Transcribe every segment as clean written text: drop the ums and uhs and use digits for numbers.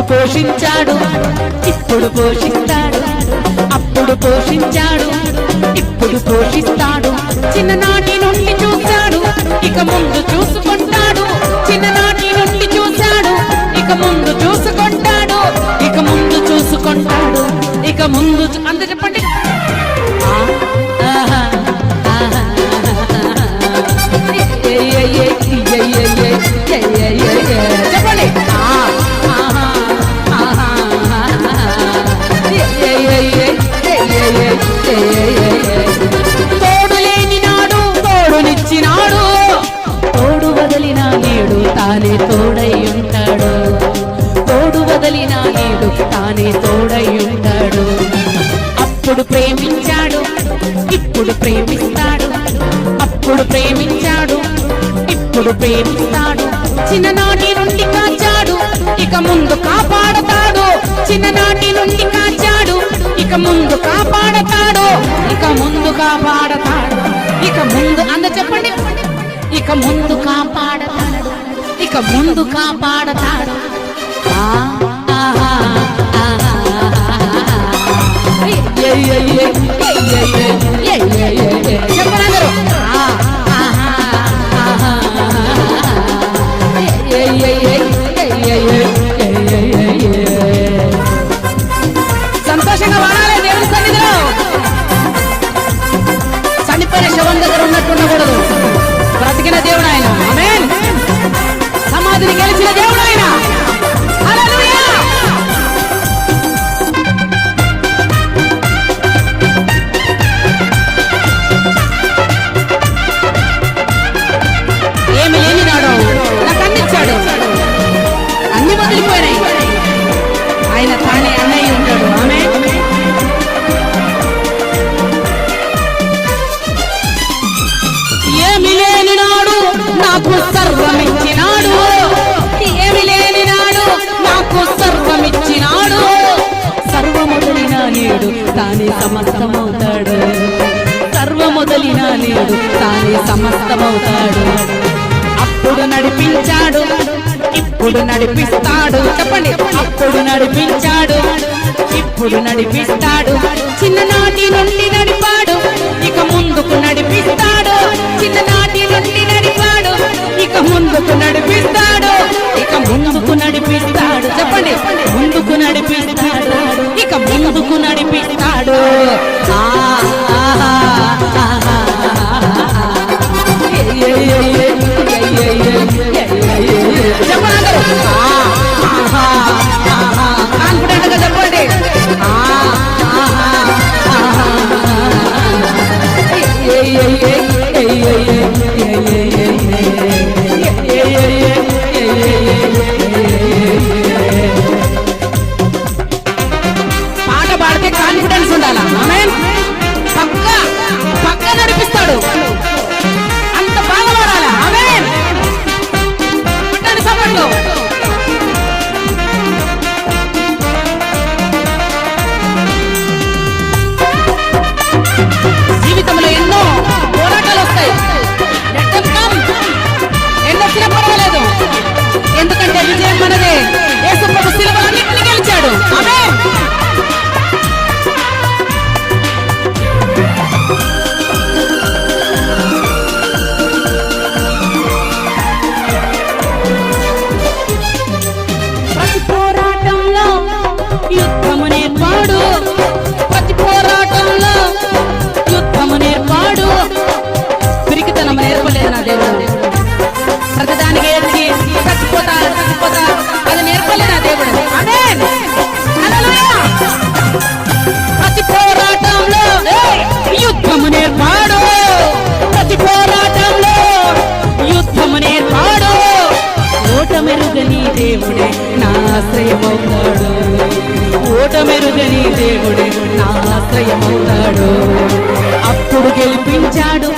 పోషించాడు ఇప్పుడు పోషిస్తాడు, అప్పుడు పోషించాడు ఇప్పుడు పోషిస్తాడు. చిన్ననాటి నుండి చూశాడు ఇక ముందు చూసుకుంటాడు, చిన్ననాటి నుండి చూశాడు ఇక ముందు చూసుకుంటాడు, ఇక ముందు చూసుకుంటాడు, ఇక ముందు అంత చెప్పండి. చెప్పండి. తోడు లేని నాడు తోడునిచ్చినాడు, తోడు వదిలిన నేడు తానే తోడై ఉంటాడు, తోడు వదిలిన నేడు తానే తోడై ఉంటాడు. అప్పుడు ప్రేమించాడు ఇప్పుడు ప్రేమిస్తాడు, అప్పుడు ప్రేమించాడు ఇప్పుడు ప్రేమిస్తాడు. చిన్ననాటి నుండి కాచాడు ఇక ముందు కాపాడతాడు, చిన్ననాటి నుండి కాచాడు ఇక ముందు కాపాడతాడు, ఇక ముందు కాపాడతాడు, ఇక ముందు అంద చెప్పండి. ఇక ముందు కాపాడతాడు, ఇక ముందు కాపాడతాడు. చెప్పండి. సంతోషంగా వాడాలి దేవుని సన్నిధిలో. చనిపోయిన శవం దగ్గర ఉన్నట్టు ఉండకూడదు. బ్రతికిన దేవుడు ఆయన. ఆమేన్. సమాధిని గెలిచిన దేవుడు ఆయన. హల్లెలూయా. ఏమి లేని నాడు నాకు అన్నిచ్చాడు, అన్ని వదిలిపోయినాయి, ఆయన తానే అన్నయ్య ఉంటాడు. ఆమె ఏమి లేని నాడు నాకు సర్వమిచ్చినాడు, ఏమి లేని నాడు నాకు సర్వమిచ్చినాడు, సర్వమొదలిన నేడు తానే సమస్తమవుతాడు, సర్వమొదలిన నేడు తానే సమస్తమవుతాడు. అప్పుడు నడిపించాడు ఇప్పుడు నడిపిస్తాడు, చెప్పండి. అప్పుడు నడిపించాడు ఇప్పుడు నడిపిస్తాడు, చిన్ననాటి నుండి నడిపాడు ఇక ముందుకు నడిపిస్తాడు, చిన్ననాటి నుండి నడిపాడు ఇక ముందుకు నడిపిస్తాడు, ఇక ముందుకు నడిపిస్తాడు, చెప్పండి. ముందుకు నడిపిస్తాడు ఇక ముందుకు నడిపిస్తాడు. చెప్పండి. కాన్ఫిడెంట్ గా చెప్పండి. పాట పాడితే కాన్ఫిడెన్స్ ఉండాలా. ఆమేన్. పక్క నడిపిస్తాడు, అంత బాగా పాడాలా. ఆమేన్. సభలో జీవితంలో ఎన్నో పోరాటాలు వస్తాయి, ఎన్నో వచ్చినా పర్వాలేదు, ఎందుకంటే విజయం మనదే. యేసు ప్రభు శిలువలన్నిటిని గెలిచాడు. ఆమేన్. ప్రతి పోరాటంలో యుద్ధము నేర్పాడు, ప్రతి పోరాటంలో యుద్ధము నేర్పాడు, పిరికితనం నేర్పలేదు నా దేవుడు. ప్రతిదానికి ఎత్తి చచ్చిపోతా అది నేర్పలేదు నా దేవుడు. ఆమేన్. హల్లెలూయా. ప్రతి పోరాటంలో యుద్ధము నేర్పాడు, ప్రతి పోరాటంలో యుద్ధము నేర్పాడు, ఓటమెరుగని దేవుడే నా ఆశ్రయమవుతాడు, ఓటమెరుగని దేవుడే నా ఆశ్రయమవుతాడు. అప్పుడు గెలిపించాడు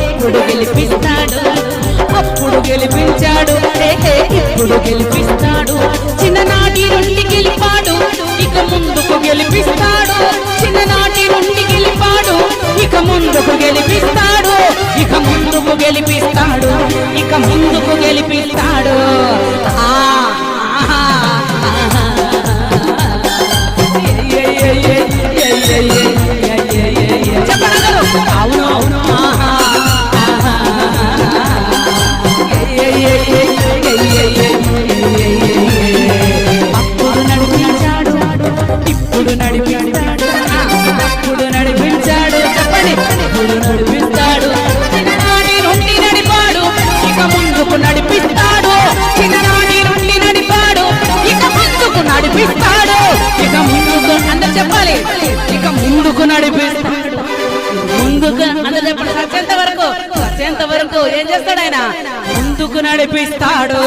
ఇప్పుడు గెలిపిస్తాడు, అప్పుడు గెలిపించాడు ఇప్పుడు గెలిపిస్తాడు, చిన్ననాటి నుండి గెలిపాడు ఇక ముందుకు గెలిపిస్తాడు, చిన్ననాటి నుండి గెలిపాడు ఇక ముందుకు గెలిపిస్తాడు, ఇక ముందుకు గెలిపిస్తాడు, ఇక ముందుకు గెలిపిస్తాడు. చెప్పాలి, ఇక ముందుకు నడిపిస్తాడు. ముందుకు అందరూ చెప్పండి, సత్యంత వరకు ఏం చేస్తాడు ఆయన? ముందుకు నడిపిస్తాడు.